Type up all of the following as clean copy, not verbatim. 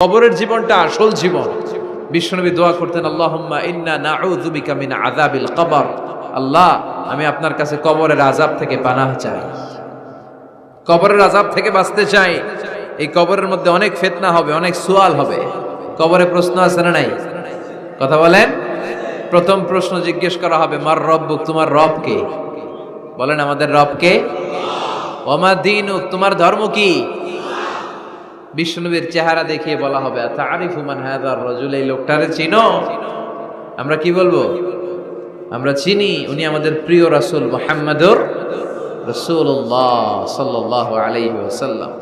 কবরের জীবনটা আসল জীবন। বিশ্বনবী দোয়া করতেন, আল্লাহুম্মা ইন্না নাউযু বিকা মিন আযাবিল কবর। আল্লাহ, আমি আপনার কাছে কবরের আযাব থেকে পানাহ চাই, কবরের আযাব থেকে বাঁচতে চাই। এই কবরের মধ্যে অনেক ফিতনা হবে, অনেক সুয়াল হবে। কবরে প্রশ্ন আছে না নাই? কথা বলেন। প্রথম প্রশ্ন জিজ্ঞেস করা হবে, মার রব্বুক, তোমার রব কে? বলেন, আমাদের রব কে? ওয়া মা দীনুক, তোমার ধর্ম কি? বিশ্বনবীর চেহারা দেখিয়ে বলা হবে, তারিফু মান হাযার রাজুল, এই লোকটারে চিনো? আমরা কি বলবো? আমরা চিনি, উনি আমাদের প্রিয় রাসূল মুহাম্মাদুর রাসূলুল্লাহ সাল্লাল্লাহু আলাইহি ওয়াসাল্লাম।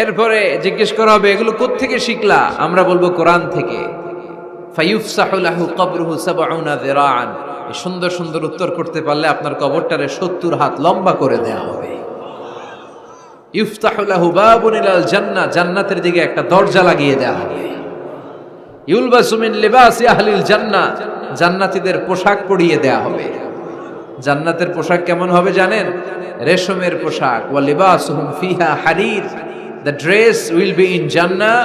এরপরে জিজ্ঞেস করা হবে, এগুলো কোত্থেকে শিখলা? আমরা বলবো, কোরআন থেকে। ফায়ুফসাহু লাহু কবরুহু ৭০ যিরাআন, এই সুন্দর সুন্দর উত্তর করতে পারলে আপনার কবরটারে ৭০ হাত লম্বা করে দেয়া হবে। ইফতাহু লাহু বাবুন ইলাল জান্নাহ, জান্নাতের দিকে একটা দরজা লাগিয়ে দেয়া হবে। ইউলবাসু মিন লিবাসি আহলিল জান্নাহ, জান্নাতীদের পোশাক পরিয়ে দেয়া হবে। জান্নাতের পোশাক কেমন হবে জানেন? রেশমের পোশাক। ওয়া লিবাসুহুম ফিহা হারির, the dress will be in Jannah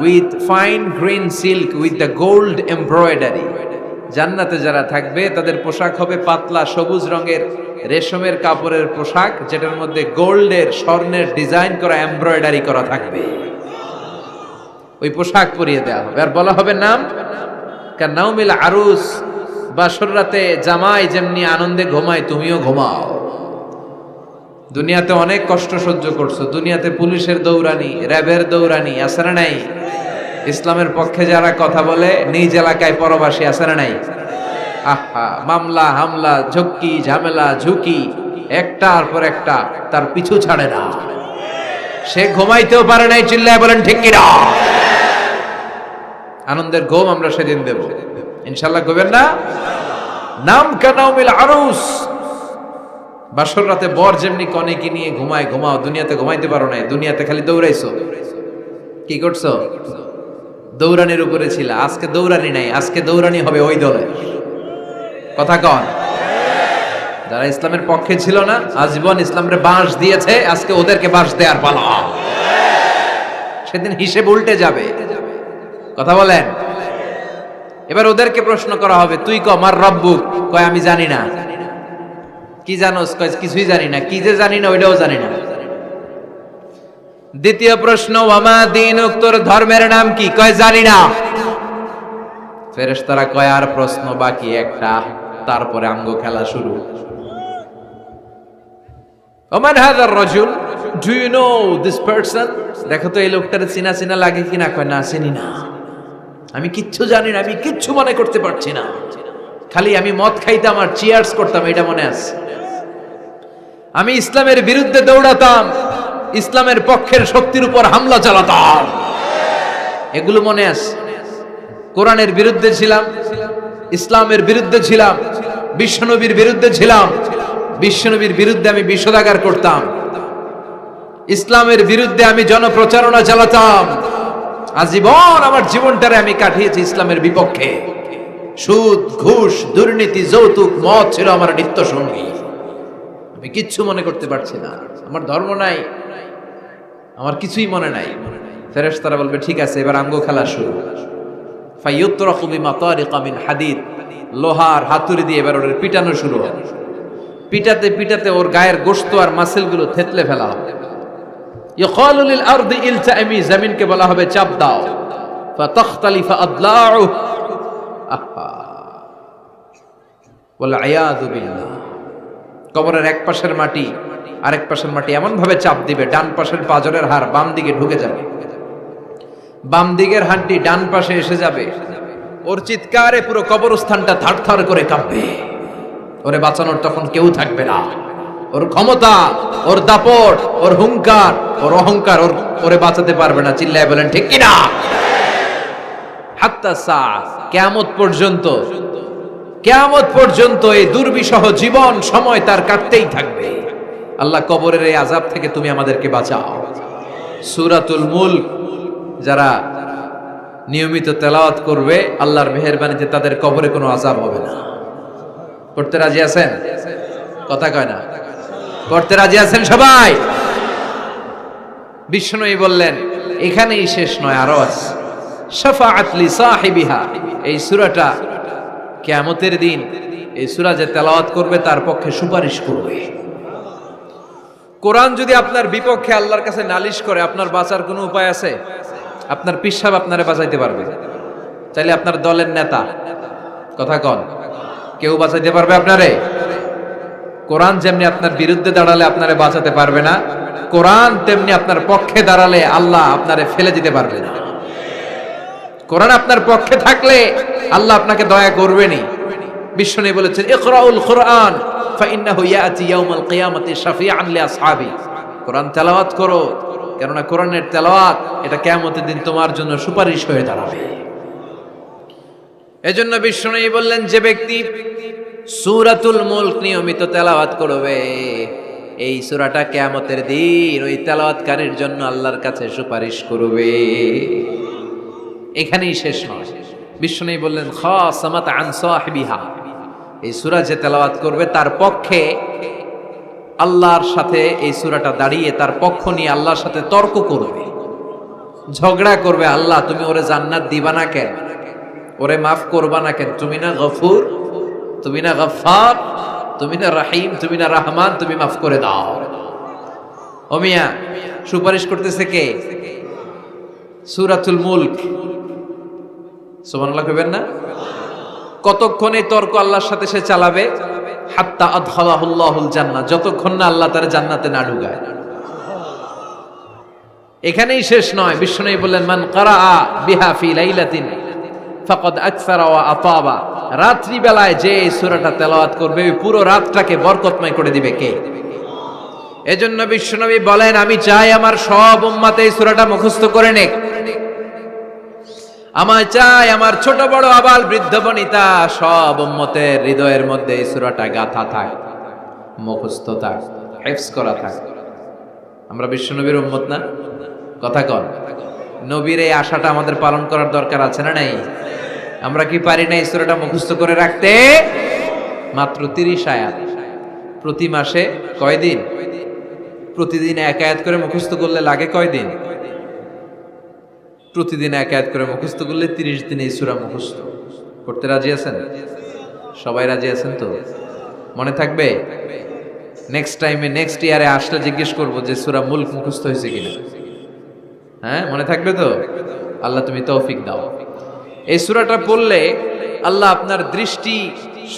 with fine green silk with the gold embroidery. জান্নাতে যারা থাকবে তাদের পোশাক হবে পাতলা সবুজ রঙের রেশমের কাপড়ের পোশাক, যেটার মধ্যে গোল্ডের, স্বর্ণের ডিজাইন করা, এমব্রয়ডারি করা থাকবে। ওই পোশাক পরিয়ে দেওয়া হবে। আর বলা হবে, নাম কানাউমিল আরুস, বাসর রাতে জামাই যেমনি আনন্দে ঘুমায় তুমিও ঘুমাও। দুনিয়াতে অনেক কষ্ট সহ্য করছো, দুনিয়াতে পুলিশের দৌড়ানি, র্যাবের দৌড়ানি, আছে না নাই? ইসলামের পক্ষে যারা কথা বলে নিজ এলাকায় পরবাসী, আছে না নাই? আহা, মামলা হামলা, ঝক্কি ঝামেলা ঝুঁকি একটার পর একটা, তার পিছু ছাড়ে না। সে ঘুমাইতেও পারে নাই, চিল্লায় বলেন ঠিক কিনা? আনন্দের ঘুম আমরা সেদিন দেব ইনশাআল্লাহ। ঘুমেন না? নাম কানাউমিল আরুস, বাসর রাতে বর যেমনি কনেকে নিয়ে ঘুমায় ঘুমাও। দুনিয়াতে ঘুমাইতে পারো নাই, দুনিয়াতে খালি দৌড়াইছো। কি করছো? দৌড়ানির উপরে ছিল। আজকে দৌড়ানি নাই, আজকে দৌড়ানি হবে ওই দলে। কথা কন। যারা ইসলামের পক্ষে ছিল না, আজীবন ইসলামের বাঁশ দিয়েছে, আজকে ওদেরকে বাঁশ দেওয়ার পালা। সেদিন হিসেব উল্টে যাবে। কথা বলেন। এবার ওদেরকে প্রশ্ন করা হবে, তুই ক মার রব্বুক, কয় আমি জানি না। কি জানোস? কয় কিছুই জানি না। কি যে জানি না ওইটাও জানি না। দ্বিতীয় প্রশ্ন, ওয়ামা দীনুক, তোর ধর্মের নাম কি? কয় জানি না। ফেরেশতারা কয় আর প্রশ্ন বাকি একটা, তারপরে আমগো খেলা শুরু। ওমান হাযার রাজুল, do you know this person? দেখো তো এই লোকটার চিনা চিনা লাগে কিনা। কয় না, চিনি না, আমি কিচ্ছু জানি না, আমি কিচ্ছু মনে করতে পারছি না। খালি আমি মদ খাইতাম আর চিয়ার্স করতাম, এটা মনে আছে। আমি ইসলামের বিরুদ্ধে দৌড়াতাম, ইসলামের পক্ষের শক্তির উপর হামলা চালাতাম, এগুলো মনে আছে। কোরআনের বিরুদ্ধে ছিলাম, ইসলামের বিরুদ্ধে ছিলাম, বিশ্বনবীর বিরুদ্ধে ছিলাম। বিশ্বনবীর বিরুদ্ধে আমি বিষোদাগার করতাম, ইসলামের বিরুদ্ধে আমি জনপ্রচারণা চালাতাম। আজীবন আমার জীবনটারে আমি কাটিয়েছি ইসলামের বিপক্ষে। সুদ, ঘুষ, দুর্নীতি, যৌতুক, মদ ছিল আমার নিত্য সঙ্গী। আমি কিচ্ছু মনে করতে পারছি না, আমার ধর্ম নাই, আমার কিছুই মনে নাই। ফেরেশতারা বলবে, ঠিক আছে, এবার আমগো খেলা শুরু। ফায়ুতরাকু বিমাতারিকা মিন হাদিদ, লোহার হাতুড়ি দিয়ে এবার ওর পিটানো শুরু হবে। পিটাতে পিটাতে ওর গায়ের গোশত আর মাসেলগুলো থেতলে ফেলা হবে। ইয়াকালু লিল আরদি ইলতাইমি, জমিনকে বলা হবে চাপ দাও। ফাতাখতালিফা আদলাউ, আহা ওয়াল আয়াযু বিল্লাহ। কবরের এক পাশের মাটি আরেক পাশের মাটি এমন ভাবে চাপ দিবে, ডান পাশের পাজরের হাড় বাম দিকে ঢুকে যাবে, বাম দিকের হাড্ডি ডান পাশে এসে যাবে। ওর চিৎকারে পুরো কবরস্থানটা থারথার করে কাঁপবে। ওরে বাঁচানোর তখন কেউ থাকবে না। ওর ক্ষমতা, ওর দাপট, ওর হুঙ্কার, ওর অহংকার ওরে বাঁচাতে পারবে না। চিল্লায় বলেন ঠিক কিনা? হাত্তা সা, কিয়ামত পর্যন্ত, কিয়ামত পর্যন্ত এই দুর্বিষহ জীবন সময় তার কাটতেই থাকবে। আল্লাহ, কবরের এই আযাব থেকে তুমি আমাদেরকে বাঁচাও। সূরাতুল মুলক যারা নিয়মিত তেলাওয়াত করবে, আল্লাহর মেহেরবানিতে তাদের কবরে কোনো আযাব হবে না। পড়তে রাজি আছেন? কথা কয় না। পড়তে রাজি আছেন সবাই? বিষ্ণু বললেন, এখানেই শেষ নয়, আরো আছে। শাফাআত লি সাহিবিহা, এই সূরাটা কিয়ামতের দিন এই সূরা যে তেলাওয়াত করবে তার পক্ষে সুপারিশ করবে। কোরআন যদি আপনার বিপক্ষে আল্লাহর কাছে নালিশ করে, আপনার বাঁচার কোনো উপায় আছে? আপনার পীর সাহেব আপনারে বাঁচাইতে পারবে? চাইলে আপনার দলের নেতা, কথা কন, কেউ বাঁচাইতে পারবে আপনারে? কোরআন যেমনি আপনার বিরুদ্ধে দাঁড়ালে আপনারে বাঁচাতে পারবে না, কোরআন তেমনি আপনার পক্ষে দাঁড়ালে আল্লাহ আপনারে ফেলে দিতে পারবে না। কোরআন আপনার পক্ষে থাকলে আল্লাহ আপনাকে দয়া করবেনই। বিশ্বনবী বলেছেন, ইকরাউল কুরআন ফাইন্নাহু ইয়াতি ইয়াউমাল কিয়ামাতি শাফিআন লিআসহাবি। কোরআন তেলাওয়াত করো, কেননা কোরআনের তেলাওয়াত এটা কিয়ামতের দিন তোমার জন্য সুপারিশ হয়ে দাঁড়াবে। এজন্য বিশ্বনবী বললেন, যে ব্যক্তি সূরাতুল মুলক নিয়মিত তেলাওয়াত করবে, এই সূরাটা কিয়ামতের দিন ওই তেলাওয়াতকারীর জন্য আল্লাহর কাছে সুপারিশ করবে। এখানেই শেষ নয়, বিশ্বনবী বললেন, খাসামাত আন সাহিবিহা, এই সূরা যে তেলাওয়াত করবে তার পক্ষে আল্লাহর সাথে এই সূরাটা দাঁড়িয়ে তার পক্ষ নিয়ে আল্লাহর সাথে তর্ক করবে, ঝগড়া করবে। আল্লাহ তুমি ওরে জান্নাত দিবা না কেন? ওরে মাফ করবা না কেন? তুমি না গফুর, তুমি না গফফার, তুমি না রাহিম, তুমি না রহমান, তুমি মাফ করে দাও। ও মিয়া, সুপারিশ করতেছে কে? সূরাতুল মুলক। সুবহানাল্লাহ কইবেন না? কতক্ষণ এই তর্ক আল্লাহর সাথে সে চালাবে? হাত্তা আদখালাহুল্লাহুল জান্নাহ, যতক্ষণ না আল্লাহ তার জান্নাতে না ঢুকায়। এখানেই শেষ নয়, বিশ্বনবী বললেন, মান কারাআ বিহা ফি লাইলাতিন ফাকাদ আকসারা ওয়া আতাবা, রাত্রি বেলায় যে এই সূরাটা তেলাওয়াত করবে পুরো রাতটাকে বরকতময় করে দিবে কে? এজন্য বিশ্বনবী বলেন, আমি চাই আমার সব উম্মত এই সূরাটা মুখস্থ করে নেক। আমার চাই আমার ছোট বড় আবাল বৃদ্ধ বনিতা সব উম্মতের হৃদয়ের মধ্যে এই সূরাটা গাথা থাক, মুখস্থ থাক, হিফজ করা থাক। আমরা বিশ্বনবীর উম্মত না? কথা কন। নবীর এই আশাটা আমাদের পালন করার দরকার আছে না নাই? আমরা কি পারি না এই সূরাটা মুখস্থ করে রাখতে? মাত্র 30 আয়াত, প্রতি মাসে কয়দিন? প্রতিদিন এক আয়াত করে মুখস্থ করলে লাগে কয়দিন? প্রতিদিন এক আয়াত করে মুখস্থ করলে 30 দিনে এই সূরা মুখস্থ করতে রাজি আছেন? সবাই রাজি আছেন তো? মনে থাকবে? নেক্সট টাইমে নেক্সট ইয়ারে আসলে জিজ্ঞেস করবো যে সূরা মুলক মুখস্থ হয়েছে কিনা। হ্যাঁ, মনে থাকবে তো? আল্লাহ তুমি তৌফিক দাও। এই সূরাটা পড়লে আল্লাহ আপনার দৃষ্টি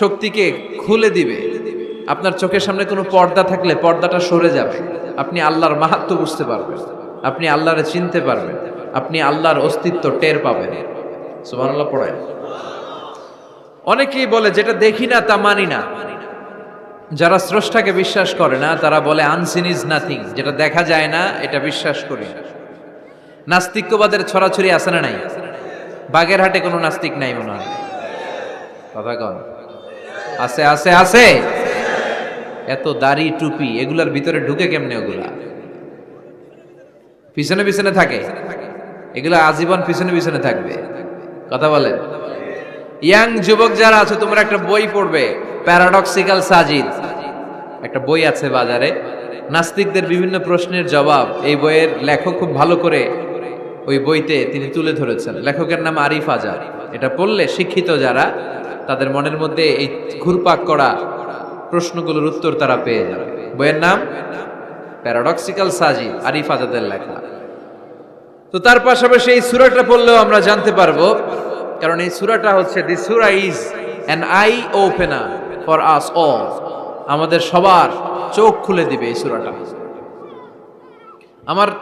শক্তিকে খুলে দিবে। আপনার চোখের সামনে কোনো পর্দা থাকলে পর্দাটা সরে যাবে, আপনি আল্লাহর মাহাত্ম্য বুঝতে পারবেন, আপনি আল্লাহরে চিনতে পারবেন, আপনি আল্লাহর অস্তিত্ব টের পাবেন। সুবহানাল্লাহ পড়েন। অনেকেই বলে যেটা দেখি না তা মানি না। যারা স্রষ্টাকে বিশ্বাস করে না তারা বলে আনসিন ইজ নাথিং, যেটা দেখা যায় না এটা বিশ্বাস করি না। নাস্তিক্যবাদের ছড়াছড়ি আছে না নাই? বাগেরহাটে কোনো নাস্তিক নাই মনে হয়, কথা কন। আছে আছে আছে। এত দাড়ি টুপি এগুলার ভিতরে ঢুকে কেমনে? ওগুলা পিছনে পিছনে থাকে, এগুলা আজীবন পিছনে পিছনে থাকবে। কথা বলেন। ইয়াং যুবক যারা আছে তোমরা একটা বই পড়বে, প্যারাডক্সিক্যাল সাজিদ, একটা বই আছে বাজারে, নাস্তিকদের বিভিন্ন প্রশ্নের জবাব। এই বইয়ের লেখক খুব ভালো করে ওই বইতে তিনি তুলে ধরেছেন। লেখকের নাম আরিফ আজাদ। এটা পড়লে শিক্ষিত যারা তাদের মনের মধ্যে এই ঘুরপাক করা প্রশ্নগুলোর উত্তর তারা পেয়ে যাবে। বইয়ের নাম প্যারাডক্সিক্যাল সাজিদ, আরিফ আজাদের লেখা। তো তার পাশাপাশি এই সূরাটা পড়লেও আমরা জানতে পারবো, কারণ এই সূরাটা হচ্ছে দি সূরা is an eye opener for us all, আমাদের সবার চোখ খুলে দিবে এই সূরাটা।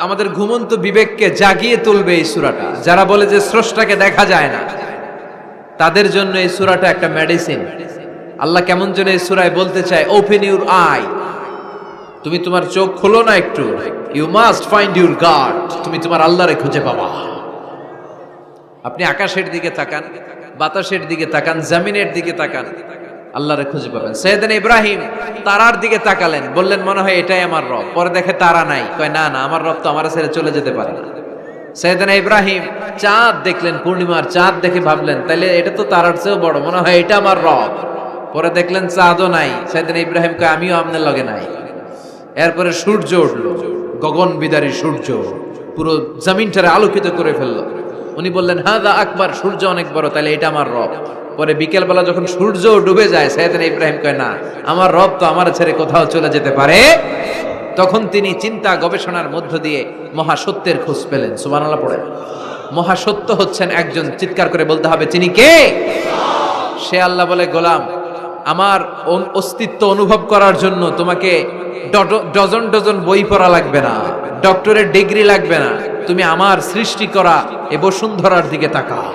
আমাদের ঘুমন্ত বিবেককে জাগিয়ে তুলবে এই সূরাটা। যারা বলে যে স্রষ্টাকে দেখা যায় না তাদের জন্য এই সূরাটা একটা মেডিসিন। আল্লাহ কেমন যেন এই সূরায় বলতে চায়, ওপেন ইউর আই, তুমি তোমার চোখ খোলো না একটু, you must find your God, তুমি তোমার আল্লাহরে খুঁজে পাবা। আপনি আকাশের দিকে তাকান, বাতাসের দিকে তাকান, জমিনের দিকে তাকান, আল্লাহরে খুঁজে পাবেন। সাইয়েদনা ইব্রাহিম তারার দিকে তাকালেন, বললেন মনে হয় এটাই আমার রব। পরে দেখে তারা নাই, কয় না না, আমার রব তো আমার ছেড়ে চলে যেতে পারে না। সাইয়েদনা ইব্রাহিম চাঁদ দেখলেন, পূর্ণিমার চাঁদ দেখে ভাবলেন তাইলে এটা তো তারার চেয়েও বড়, মনে হয় এটা আমার রব। পরে দেখলেন চাঁদও নাই। সাইয়েদনা ইব্রাহিম কয় আমিও আপনার লগে নাই। এরপরে সূর্য উঠলো, গগন বিদারী সূর্য, পুরো জমিনটারে আলোকিত করে ফেললো। উনি বললেন হাদা আকবার, সূর্য অনেক বড়, তাহলে এটা আমার রব। পরে বিকেলবেলা যখন সূর্য ডুবে যায়, সাইয়েদনা ইব্রাহিম কয় না, আমার রব তো আমার ছেড়ে কোথাও চলে যেতে পারে। তখন তিনি চিন্তা গবেষণার মধ্য দিয়ে মহাসত্যের খোঁজ পেলেন। সুবহানাল্লাহ পড়েন। মহাসত্য হচ্ছেন একজন, চিৎকার করে বলতে হবে তিনি কে? সে আল্লাহ বলে, গোলাম, আমার অস্তিত্ব অনুভব করার জন্য তোমাকে ডজন ডজন বই পড়া লাগবে না, ডক্টরের ডিগ্রি লাগবে না। তুমি আমার সৃষ্টি করা এ বসুন্ধরার দিকে তাকাও,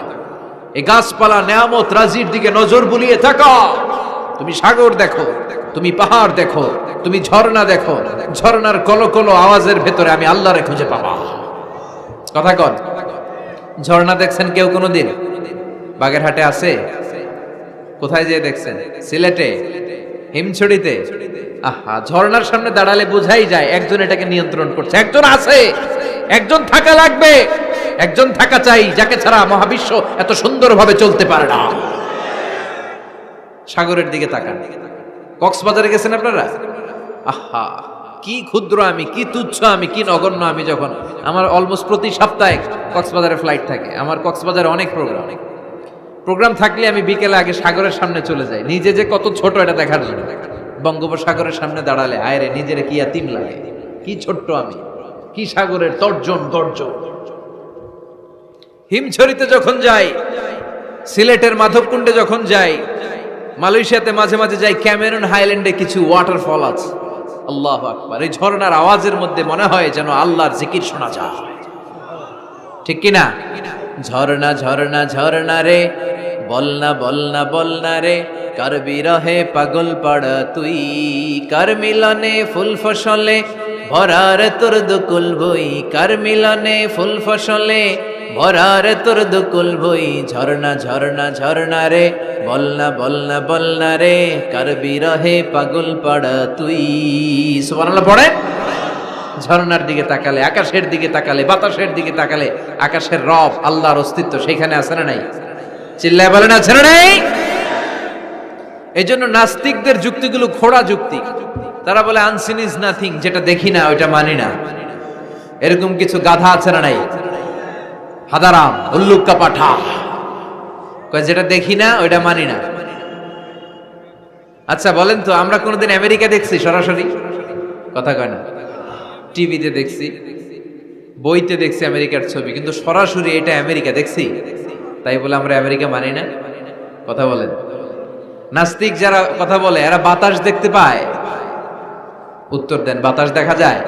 এই গাছপালা নেয়ামত রাজির দিকে নজর বুলিয়ে তাকাও। তুমি সাগর দেখো, তুমি পাহাড় দেখো, তুমি ঝর্ণা দেখো, ঝর্ণার কলকল আওয়াজের ভেতরে আমি আল্লাহরে খুঁজে পাবা। কথা কন, ঝর্ণা দেখছেন কেউ কোনোদিন? বাগেরহাটে আছে? কোথায় যেয়ে দেখছেন? সিলেটে, হিমছড়িতে? আহা, ঝর্ণার সামনে দাঁড়ালে বোঝাই যায় একজন এটাকে নিয়ন্ত্রণ করছে, একজন আছে, একজন থাকা লাগবে, একজন থাকা চাই, যাকে ছাড়া মহাবিশ্ব এত সুন্দরভাবে চলতে পারে না। সাগরের দিকে তাকান। কক্সবাজারে গেছেন আপনারা? আহা, কি ক্ষুদ্র আমি, কি তুচ্ছ আমি, কি নগণ্য আমি। যখন আমার অলমোস্ট প্রতি সপ্তাহে কক্সবাজারে ফ্লাইট থাকে, আমার কক্সবাজারে অনেক প্রোগ্রাম থাকলে আমি বিকেলে আগে সাগরের সামনে চলে যাই, নিজে যে কত ছোট এটা দেখার জন্য। বঙ্গোপসাগরের সামনে দাঁড়ালে আয়রে নিজের কি ইয়াতিম লাগে, কি ছোট্ট আমি, কি সাগরের তর্জন গর্জন। হিমছড়িতে যখন যাই, সিলেটের মাধবকুণ্ডে যখন যাই, মালয়েশিয়াতে মাঝে মাঝে যাই, ক্যামেরন হাইল্যান্ডে কিছু ওয়াটারফল আছে। আল্লাহু আকবার, এই ঝর্ণার আওয়াজের মধ্যে মনে হয় যেন আল্লাহর জিকির শোনা যায়, ঠিক কিনা? ঝর্ণা ঝর্ণা ঝর্ণা রে, বলনা বলনা বলনা রে, কার বিরহে পাগল পাড়া তুই, কার মিলনে ফুল ফসলে ভরার তোর দুকুল বই, কার মিলনে ফুল ফসলে ভরার তোর দুকুল বই। ঝর্ণা ঝর্ণা ঝর্ণা রে, বলনা বলনা বলনা রে, কার বিরহে পাগল পাড়া তুই। সুবহানাল্লাহ পড়ে। ঝর্ণার দিকে তাকালে, আকাশের দিকে তাকালে, বাতাসের দিকে তাকালে আকাশের রব আল্লাহর অস্তিত্ব সেখানে আছে না নাই? চিল্লায় বলেন আছে না নাই? এই জন্য নাস্তিকদের যুক্তিগুলো খোড়া যুক্তি। তারা বলে আনসিন ইজ নাথিং, যেটা দেখি না ওইটা মানি না। এরকম কিছু গাধা আছে না নাই? হাদারাম, উল্লুক্কা পাঠা, কয় যেটা দেখি না ওইটা মানি না। আচ্ছা বলেন তো, আমরা কোনোদিন আমেরিকা দেখছি সরাসরি? কথা কয় না। টিভিতে দেখছি, বইতে দেখছি আমেরিকার ছবি, কিন্তু সরাসরি এটা আমেরিকা দেখছি? তাই বলে আমরা আমেরিকা মানি না? কথা বলেন। নাস্তিক যারা কথা বলে এরা বাতাস দেখতে পায়? উত্তর দেন, বাতাস দেখা যায়?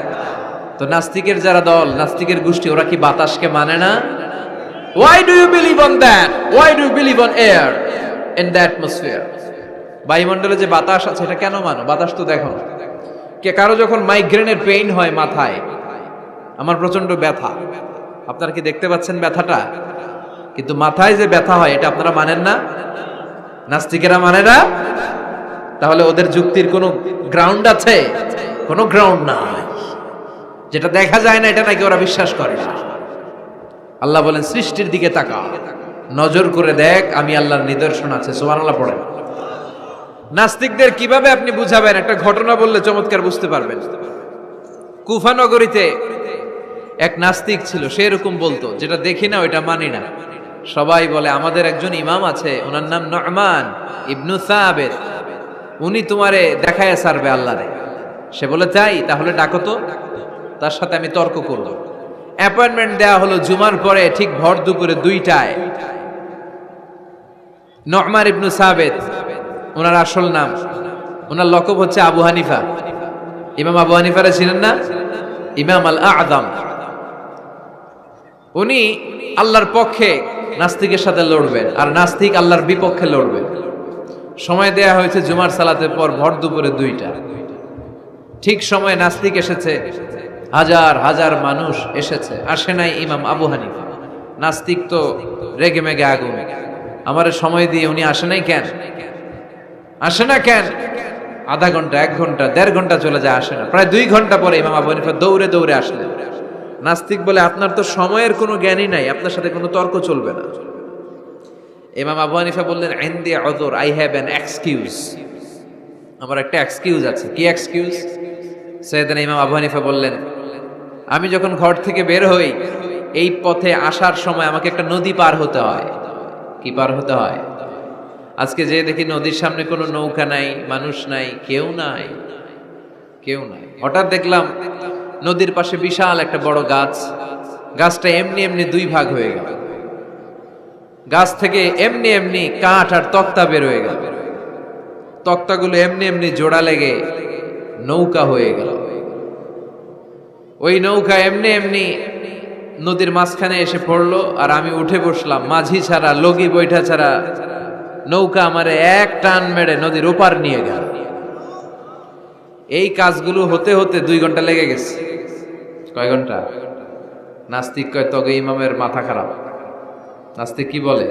তো নাস্তিকের যারা দল, নাস্তিকের গোষ্ঠী, ওরা কি বাতাসকে মানে না? Why do you believe on that? Why do you believe on air in the atmosphere? বায়ুমণ্ডলে যে বাতাস আছে এটা কেন মানো? বাতাস তো দেখো না। কে কারো যখন মাইগ্রেনের পেইন হয় মাথায়, আমার প্রচন্ড ব্যথা, আপনারা কি দেখতে পাচ্ছেন ব্যথাটা? কিন্তু মাথায় যে ব্যথা হয় এটা আপনারা মানেন না, নাস্তিকেরা মানে না। তাহলে ওদের যুক্তির কোনো গ্রাউন্ড আছে? কোনো গ্রাউন্ড নাই। যেটা দেখা যায় না এটা নাকি ওরা বিশ্বাস করে না। আল্লাহ বলেন সৃষ্টির দিকে তাকা, নজর করে দেখ, আমি আল্লাহর নিদর্শন আছে। সুবহানাল্লাহ পড়েন। নাস্তিকদের কিভাবে আপনি বুঝাবেন? একটা ঘটনা বললে চমৎকার বুঝতে পারবেন। কুফা নগরীতে এক নাস্তিক ছিল, সে এরকম বলতো, যেটা দেখি না ওইটা মানি না। সবাই বলে আমাদের একজন ইমাম আছে, ওনার নাম নু'মান ইবনু সাবিত, উনি তোমারে দেখায় ছাড়বে আল্লাহরে। সে বলে তাই, তাহলে ডাকো তো, তার সাথে আমি তর্ক করব। অ্যাপয়েন্টমেন্ট দেওয়া হলো জুমার পরে ঠিক ভর দুপুরে 2টায়। নু'মান ইবনু সাবিত ওনার আসল নাম, ওনার লকব হচ্ছে আবু হানিফা। ইমাম আবু হানিফারে ছিলেন না? ইমাম আল আযম। উনি আল্লাহর পক্ষে নাস্তিকের সাথে লড়বেন, আর নাস্তিক আল্লাহর বিপক্ষে লড়বেন। সময় দেয়া হয়েছে জুমার সালাতের পর ভর দুপুরে 2টা। ঠিক সময় নাস্তিক এসেছে, হাজার হাজার মানুষ এসেছে, আসে নাই ইমাম আবু হানিফা। নাস্তিক তো রেগে মেগে আগুন, আমার সময় দিয়ে উনি আসে নাই কেন? আসে না কেন? আধা ঘন্টা, 1 ঘন্টা, 1.5 ঘন্টা চলে যায়, আসে না। প্রায় 2 ঘন্টা পরে ইমাম আবু হানিফা দৌড়ে দৌড়ে আসলেন। নাস্তিক বলে আপনার তো সময়ের কোনো জ্ঞানই নাই, আপনার সাথে কোনো তর্ক চলবে না। ইমাম আবু হানিফা বললেন ইনদি উযর, আই হ্যাভ অ্যান এক্সকিউজ, আমার একটা এক্সকিউজ আছে। কি এক্সকিউজ? সাইয়েদনা ইমাম আবু হানিফা বললেন আমি যখন ঘর থেকে বের হই, এই পথে আসার সময় আমাকে একটা নদী পার হতে হয়। কি পার হতে হয়? আজকে যে দেখি নদীর সামনে কোনো নৌকা নাই, মানুষ নাই, কেউ নাই, কেউ নাই। হঠাৎ দেখলাম নদীর পাশে বিশাল একটা বড় গাছ। গাছটা এমনি এমনি দুই ভাগ হয়ে গেল। গাছ থেকে এমনি এমনি কাঠ আর তক্তা বের হয়ে গেল। তক্তাগুলো এমনি এমনি জোড়া লেগে নৌকা হয়ে গেল। ওই নৌকা এমনি এমনি নদীর মাঝখানে এসে পড়লো, আর আমি উঠে বসলাম। মাঝি ছাড়া, লগি বৈঠা ছাড়া নৌকা আমারে এক টান মেরে নদীর ওপার নিয়ে গেল। এই কাজগুলো হতে হতে 2 ঘন্টা লেগে গেছে। কয় ঘন্টা? নাস্তিক কয় তবে ইমামের মাথা খারাপ। নাস্তিক কি বলে?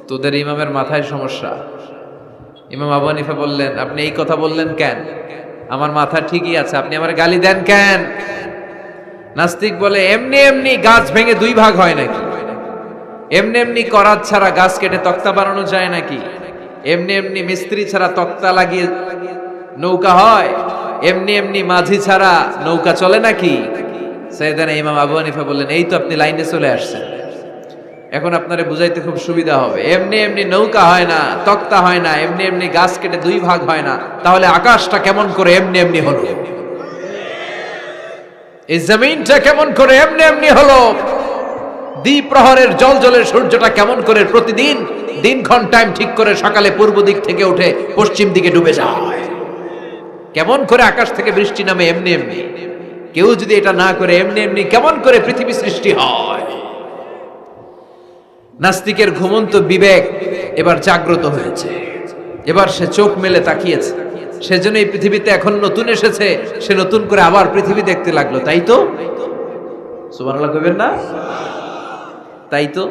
তোদের ইমামের মাথায় সমস্যা। ইমাম আবু হানিফা বললেন, আপনি এই কথা বললেন কেন? আমার মাথা ঠিকই আছে, আপনি আমার গালি দেন কেন? নাস্তিক বলে, এমনি এমনি গাছ ভেঙে 2 ভাগ হয় নাকি? এমনি এমনি করাত ছাড়া গাছ কেটে তক্তা বানানো যায় নাকি? এমনি এমনি মিস্ত্রি ছাড়া তক্তা লাগিয়ে নৌকা হয়? এমনি এমনি মাঝি ছাড়া নৌকা চলে নাকি? সাইয়েদানা ইমাম আবু হানিফা বললেন, এই তো আপনি লাইনে চলে আসছেন, এখন আপনারে বুঝাইতে খুব সুবিধা হবে। এমনি এমনি নৌকা হয় না, তক্তা হয় না, এমনি এমনি গাছ কেটে 2 ভাগ হয় না, তাহলে আকাশটা কেমন করে এমনি এমনি হলো? এই জমিনটা কেমন করে এমনি এমনি হলো? দ্বিপ্রহরের জলজলের সূর্যটা কেমন করে প্রতিদিন দিনক্ষণ টাইম ঠিক করে সকালে পূর্ব দিক থেকে উঠে পশ্চিম দিকে ডুবে যায়? কেমন করে আকাশ থেকে বৃষ্টি নামে এমনি এমনি? কেউ যদি এটা না করে এমনি এমনি কেমন করে পৃথিবী সৃষ্টি হয়? নাস্তিকের ঘুমন্ত বিবেক এবার জাগ্রত হয়েছে। এবার সে চোখ মেলে তাকিয়েছে। সেজন্য এই পৃথিবীতে এখন নতুন এসেছে, সে নতুন করে আবার পৃথিবী দেখতে লাগলো। তাই তো? সুবহানাল্লাহ কইবেন না? তাই তো?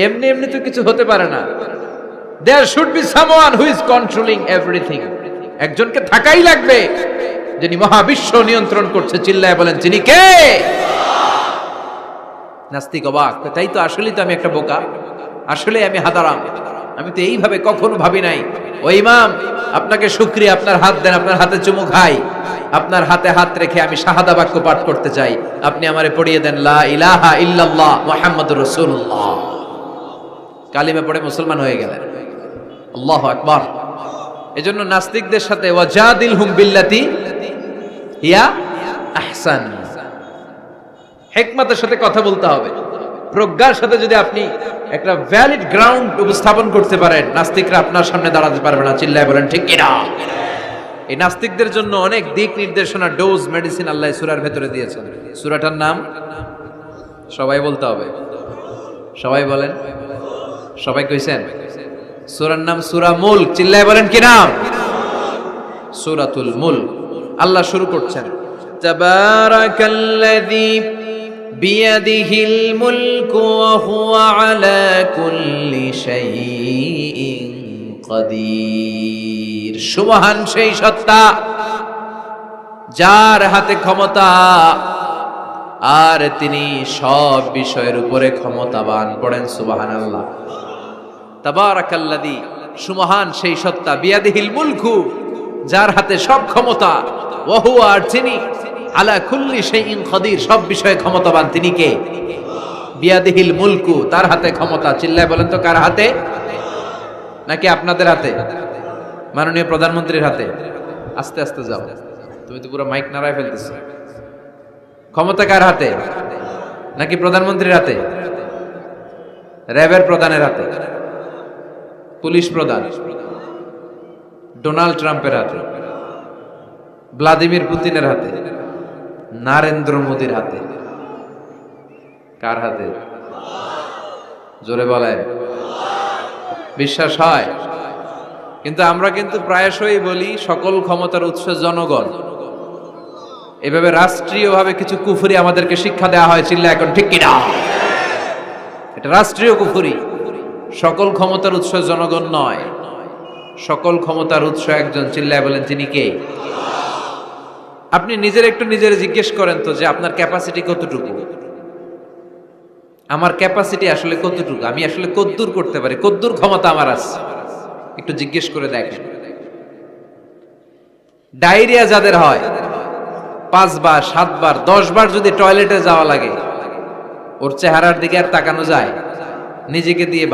এমনি এমনি তো কিছু হতে পারে না। There should be someone who is controlling everything. একজনকে থাকাই লাগবে যিনি মহাবিশ্ব নিয়ন্ত্রণ করছে। চিল্লায় বলেন, যিনি কে? নাস্তিক অবাক, তাই তো, আসলেই তো আমি একটা বোকা, আসলে আমি হাদারাম, আমি তো এইভাবে কখনো ভাবি নাই। ও ইমাম, আপনাকে শুকরিয়া, আপনার হাত দেন, আপনার হাতে চুমু খাই, আপনার হাতে হাত রেখে আমি শাহাদা বাক্য পাঠ করতে চাই, আপনি আমারে পড়িয়ে দেন লা ইলাহা ইল্লাল্লাহ মুহাম্মাদুর রাসূলুল্লাহ। কালিমা পড়ে মুসলমান হয়ে গেলেন। আল্লাহু আকবার। এজন্য নাস্তিকদের সাথে ওয়াজাদিলহুম বিল্লাতি হিয়া আহসান, হিকমতের সাথে কথা বলতে হবে। প্রজ্ঞার সাথে যদি আপনি একটা ভ্যালিড গ্রাউন্ড উপস্থাপন করতে পারেন, নাস্তিকরা আপনার সামনে দাঁড়াতে পারবে না। চিল্লায় বলেন ঠিক কিনা? এই নাস্তিকদের জন্য অনেক দিক নির্দেশনা, ডোজ, মেডিসিন আল্লাহ সূরার ভেতরে দিয়েছেন। সূরাটার নাম সবাই বলতে হবে। সবাই বলেন। সবাই কইছেন? সূরার নাম সূরা মুলক। চিল্লায় বলেন কি নাম? সূরাতুল মুলক। আল্লাহ শুরু করছেন, তাবারাকাল্লাযী বিয়াদিহিল মুলকু ওয়া হুয়া আলা কুল্লি শাইইন কাদির। সুবহান সেই সত্তা যার হাতে ক্ষমতা, আর তিনি সব বিষয়ের উপরে ক্ষমতাবান। পড়েন সুবহানাল্লাহ। তাবারাকাল্লাযী, সুবহান সেই সত্তা, বিয়াদিহিল মুলকু, যার হাতে সব ক্ষমতা, ওয়া হুয়া, আর যিনি আলা কুল্লি শাইইন কাদির, সব বিষয়ে ক্ষমতাবান। তিনি কে? বিয়াদিহিল মুলকু, তার হাতে ক্ষমতা। চিল্লায় বলেন তো কার হাতে? নাকি আপনাদের হাতে? মাননীয় প্রধানমন্ত্রীর হাতে? আস্তে আস্তে যাও, তুমি তো পুরো মাইক নাড়ায় ফেলতেছো। ক্ষমতা কার হাতে? নাকি প্রধানমন্ত্রীর হাতে? র্যাবের প্রধানের হাতে? পুলিশ প্রধান ডোনাল্ড ট্রাম্পের হাতে? ভ্লাদিমির পুতিনের হাতে? নরেন্দ্র মোদির হাতে? কার হাতে? জোরে বলেন। বিশ্বাস হয়? কিন্তু আমরা কিন্তু প্রায়শই বলি সকল ক্ষমতার উৎস জনগণ। এভাবে রাষ্ট্রীয়ভাবে কিছু কুফরি আমাদেরকে শিক্ষা দেওয়া হয়। চিল্লা এখন ঠিক কিনা? এটা রাষ্ট্রীয় কুফরি। সকল ক্ষমতার উৎস জনগণ নয়, সকল ক্ষমতার উৎস একজন। চিল্লায় বলেন তিনি কে? আপনি নিজের একটু নিজের জিজ্ঞেস করেন তো যে আপনার ক্যাপাসিটি কতটুকু? আমার ক্যাপাসিটি আসলে কতটুকু? আমি আসলে কদ্দূর করতে পারি, কদ্দূর ক্ষমতা আমার আছে? একটু জিজ্ঞেস করে দেখেন। ডায়রিয়া যাদের হয়, 5 বার 7 বার 10 বার যদি টয়লেটে যাওয়া লাগে, ওর চেহারার দিকে আর তাকানো যায়? নিজেকে দিয়ে